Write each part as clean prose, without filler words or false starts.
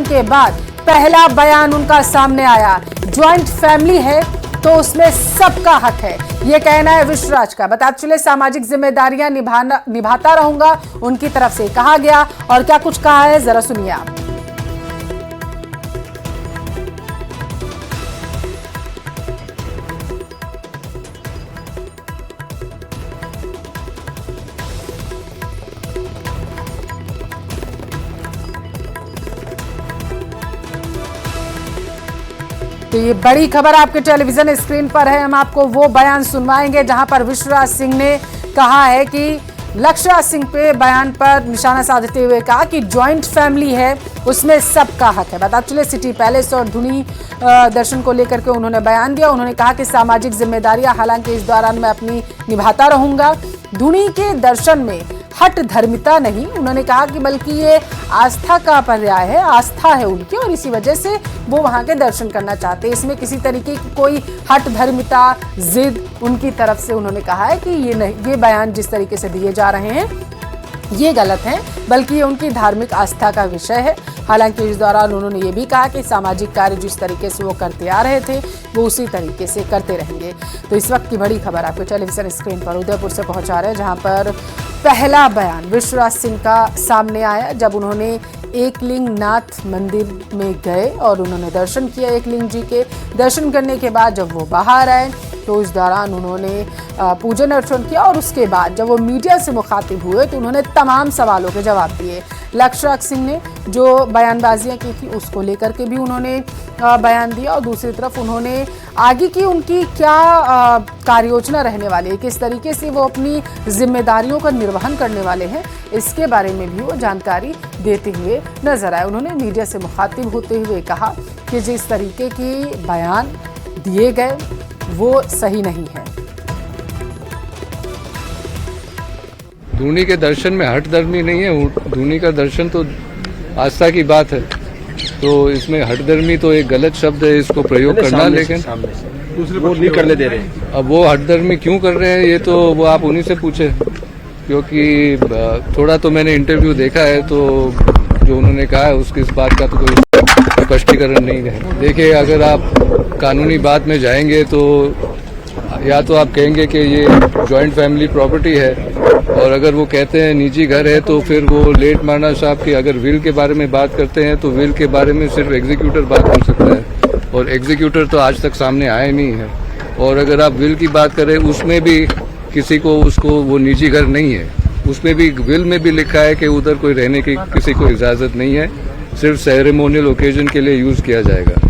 दर्शन के बाद पहला बयान उनका सामने आया। ज्वाइंट फैमिली है तो उसमें सबका हक है, ये कहना है विश्वराज का। बताते चले सामाजिक जिम्मेदारियां निभाता रहूंगा, उनकी तरफ से कहा गया। और क्या कुछ कहा है जरा सुनिए आप। तो ये बड़ी खबर आपके टेलीविजन स्क्रीन पर है। हम आपको वो बयान सुनवाएंगे जहां पर विश्वराज सिंह ने कहा है कि लक्षराज सिंह पे बयान पर निशाना साधते हुए कहा कि ज्वाइंट फैमिली है उसमें सबका हक है। बता चले सिटी पैलेस और धुनी दर्शन को लेकर के उन्होंने बयान दिया। उन्होंने कहा कि सामाजिक जिम्मेदारियां हालांकि इस दौरान मैं अपनी निभाता रहूंगा। धुनी के दर्शन में हट धर्मिता नहीं, उन्होंने कहा कि बल्कि ये आस्था का पर्याय है, आस्था है उनकी और इसी वजह से वो वहां के दर्शन करना चाहते हैं। इसमें किसी तरीके की कोई हट धर्मिता जिद उनकी तरफ से उन्होंने कहा है कि ये नहीं, ये बयान जिस तरीके से दिए जा रहे हैं ये गलत है, बल्कि ये उनकी धार्मिक आस्था का विषय है। हालांकि इस दौरान उन्होंने ये भी कहा कि सामाजिक कार्य जिस तरीके से वो करते आ रहे थे वो उसी तरीके से करते रहेंगे। तो इस वक्त की बड़ी खबर आपको टेलीविजन स्क्रीन पर उदयपुर से पहुंचा रहे हैं, जहां पर पहला बयान विश्वराज सिंह का सामने आया जब उन्होंने एकलिंग नाथ मंदिर में गए और उन्होंने दर्शन किया। एकलिंग जी के दर्शन करने के बाद जब वो बाहर आए तो इस दौरान उन्होंने पूजन अर्चन किया और उसके बाद जब वो मीडिया से मुखातिब हुए तो उन्होंने तमाम सवालों के जवाब दिए। लक्षराज सिंह ने जो बयानबाजियां की थी उसको लेकर के भी उन्होंने बयान दिया और दूसरी तरफ उन्होंने आगे की उनकी क्या कार्ययोजना रहने वाली है, किस तरीके से वो अपनी जिम्मेदारियों का निर्वहन करने वाले हैं, इसके बारे में भी वो जानकारी देते हुए नजर आए। उन्होंने मीडिया से मुखातिब होते हुए कहा कि जिस तरीके के बयान दिए गए वो सही नहीं है। धुनी के दर्शन में हट धर्मी नहीं है, धुनी का दर्शन तो आस्था की बात है, तो इसमें हट धर्मी तो एक गलत शब्द है इसको प्रयोग करना, लेकिन दूसरे वो नहीं करने दे रहे। अब वो हट धर्मी क्यों कर रहे हैं ये तो वो आप उन्हीं से पूछे, क्योंकि थोड़ा तो मैंने इंटरव्यू देखा है तो जो उन्होंने कहा है उसकी इस बात का तो कोई स्पष्टीकरण नहीं है। देखिए, अगर आप कानूनी बात में जाएंगे तो या तो आप कहेंगे कि ये जॉइंट फैमिली प्रॉपर्टी है, और अगर वो कहते हैं निजी घर है तो फिर वो लेट मारना साहब की अगर विल के बारे में बात करते हैं तो विल के बारे में सिर्फ एग्जीक्यूटर बात कर सकता है, और एग्जीक्यूटर तो आज तक सामने आया नहीं है। और अगर आप विल की बात करें उसमें भी किसी को उसको वो निजी घर नहीं है, उसमें भी विल में भी लिखा है कि उधर कोई रहने की किसी को इजाज़त नहीं है, सिर्फ सेरेमोनियल ओकेजन के लिए यूज़ किया जाएगा।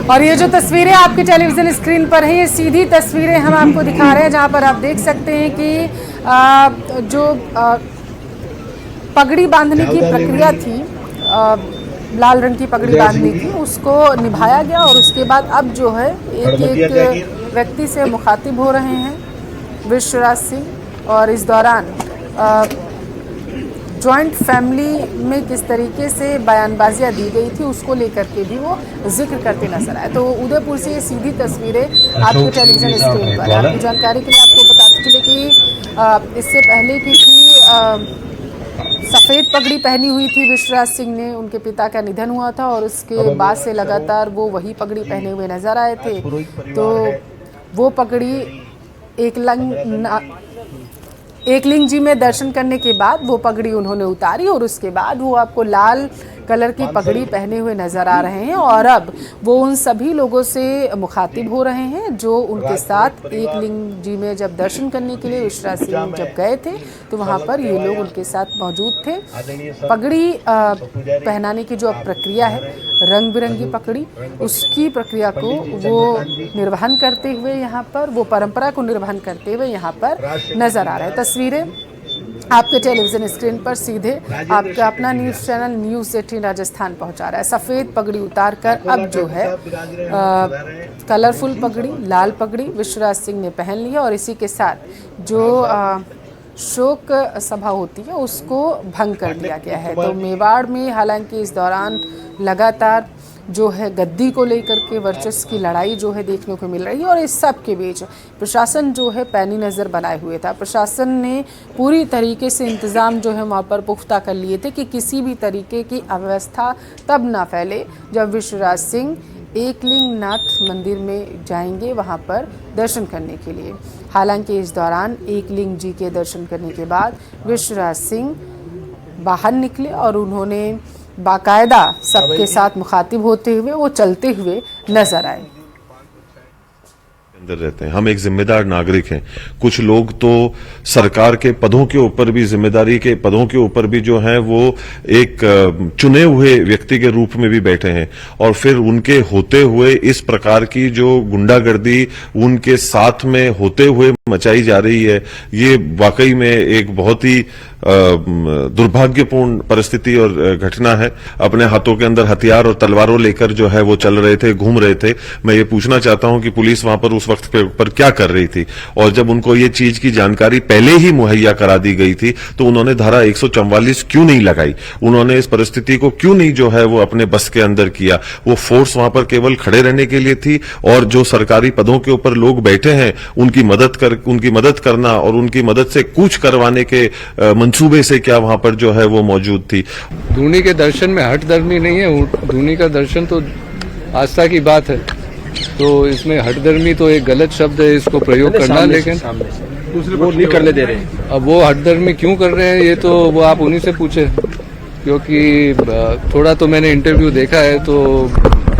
और ये जो तस्वीरें आपकी टेलीविजन स्क्रीन पर है ये सीधी तस्वीरें हम आपको दिखा रहे हैं, जहां पर आप देख सकते हैं कि जो पगड़ी बांधने की प्रक्रिया थी, लाल रंग की पगड़ी बांधनी थी, उसको निभाया गया और उसके बाद अब जो है एक व्यक्ति से मुखातिब हो रहे हैं विश्वराज सिंह। और इस दौरान जॉइंट फैमिली में किस तरीके से बयानबाजियां दी गई थी उसको लेकर के भी वो जिक्र करते नजर आए। तो उदयपुर से ये सीधी तस्वीरें आपके टेलीविजन स्क्रीन पर। आपकी जानकारी के लिए आपको बताते चले कि इससे पहले क्योंकि सफ़ेद पगड़ी पहनी हुई थी विश्वराज सिंह ने, उनके पिता का निधन हुआ था और उसके बाद से लगातार वो वही पगड़ी पहने हुए नजर आए थे। तो वो पगड़ी एकलिंग जी में दर्शन करने के बाद वो पगड़ी उन्होंने उतारी और उसके बाद वो आपको लाल कलर की पगड़ी पहने हुए नजर आ रहे हैं। और अब वो उन सभी लोगों से मुखातिब हो रहे हैं जो उनके साथ एकलिंग जी में जब दर्शन करने के लिए विश्वराज सिंह जब गए थे तो वहाँ पर ये लोग उनके साथ मौजूद थे। पगड़ी पहनाने की जो अब प्रक्रिया है, रंग बिरंगी पगड़ी, उसकी प्रक्रिया को वो निर्वहन करते हुए यहाँ पर, वो परंपरा को निर्वहन करते हुए यहाँ पर नजर आ रहे हैं। तस्वीरें आपके टेलीविजन स्क्रीन पर सीधे आपका अपना न्यूज़ चैनल न्यूज़ 18 राजस्थान पहुंचा रहा है। सफ़ेद पगड़ी उतार कर अब जो है कलरफुल पगड़ी, लाल पगड़ी विश्वराज सिंह ने पहन ली है और इसी के साथ जो शोक सभा होती है उसको भंग कर दिया गया है। तो मेवाड़ में हालांकि इस दौरान लगातार जो है गद्दी को लेकर के वर्चस्व की लड़ाई जो है देखने को मिल रही है। और इस सब के बीच प्रशासन जो है पैनी नज़र बनाए हुए था। प्रशासन ने पूरी तरीके से इंतज़ाम जो है वहाँ पर पुख्ता कर लिए थे कि किसी भी तरीके की अव्यवस्था तब ना फैले जब विश्वराज सिंह एकलिंगनाथ मंदिर में जाएंगे वहाँ पर दर्शन करने के लिए। हालांकि इस दौरान एकलिंग जी के दर्शन करने के बाद विश्वराज सिंह बाहर निकले और उन्होंने बाकायदा सबके साथ मुखातिब होते हुए वो चलते हुए नजर आए। अंदर रहते हैं, हम एक जिम्मेदार नागरिक हैं। कुछ लोग तो सरकार के पदों के ऊपर भी, जिम्मेदारी के पदों के ऊपर भी जो है वो एक चुने हुए व्यक्ति के रूप में भी बैठे हैं, और फिर उनके होते हुए इस प्रकार की जो गुंडागर्दी उनके साथ में होते हुए मचाई जा रही है, ये वाकई में एक बहुत ही दुर्भाग्यपूर्ण परिस्थिति और घटना है। अपने हाथों के अंदर हथियार और तलवारों लेकर जो है वो चल रहे थे, घूम रहे थे। मैं ये पूछना चाहता हूं कि पुलिस वहां पर उस वक्त पर क्या कर रही थी, और जब उनको ये चीज की जानकारी पहले ही मुहैया करा दी गई थी तो उन्होंने धारा 144 क्यों नहीं लगाई? उन्होंने इस परिस्थिति को क्यों नहीं जो है वो अपने बस के अंदर किया? वो फोर्स वहां पर केवल खड़े रहने के लिए थी, और जो सरकारी पदों के ऊपर लोग बैठे हैं उनकी मदद करना और उनकी मदद से कूच करवाने के मंसूबे से क्या वहां पर जो है वो मौजूद थी? धूनी के दर्शन में हठधर्मी नहीं है। धूनी का दर्शन तो आस्था की बात है, तो इसमें हठधर्मी तो एक गलत शब्द है, इसको प्रयोग करना। लेकिन वो नहीं करने दे रहे हैं। अब वो हठधर्मी क्यों कर रहे हैं ये तो वो आप उन्हीं से पूछे, क्योंकि थोड़ा तो मैंने इंटरव्यू देखा है, तो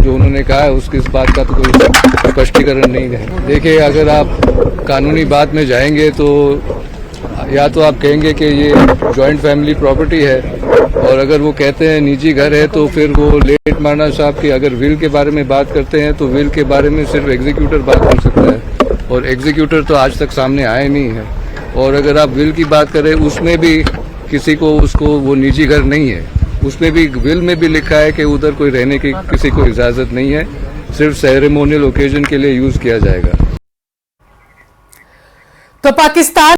जो उन्होंने कहा है उसकी इस बात का तो कोई स्पष्टीकरण नहीं है। देखिए, अगर आप कानूनी बात में जाएंगे तो या तो आप कहेंगे कि ये जॉइंट फैमिली प्रॉपर्टी है, और अगर वो कहते हैं निजी घर है तो फिर वो लेट मारना साहब की अगर विल के बारे में बात करते हैं तो विल के बारे में सिर्फ एग्जीक्यूटर बात कर सकता है, और एग्जीक्यूटर तो आज तक सामने आए नहीं है। और अगर आप विल की बात करें उसमें भी किसी को उसको वो निजी घर नहीं है, उसमें भी विल में भी लिखा है कि उधर कोई रहने की किसी को इजाजत नहीं है, सिर्फ सेरेमोनियल ओकेजन के लिए यूज किया जाएगा। तो पाकिस्तान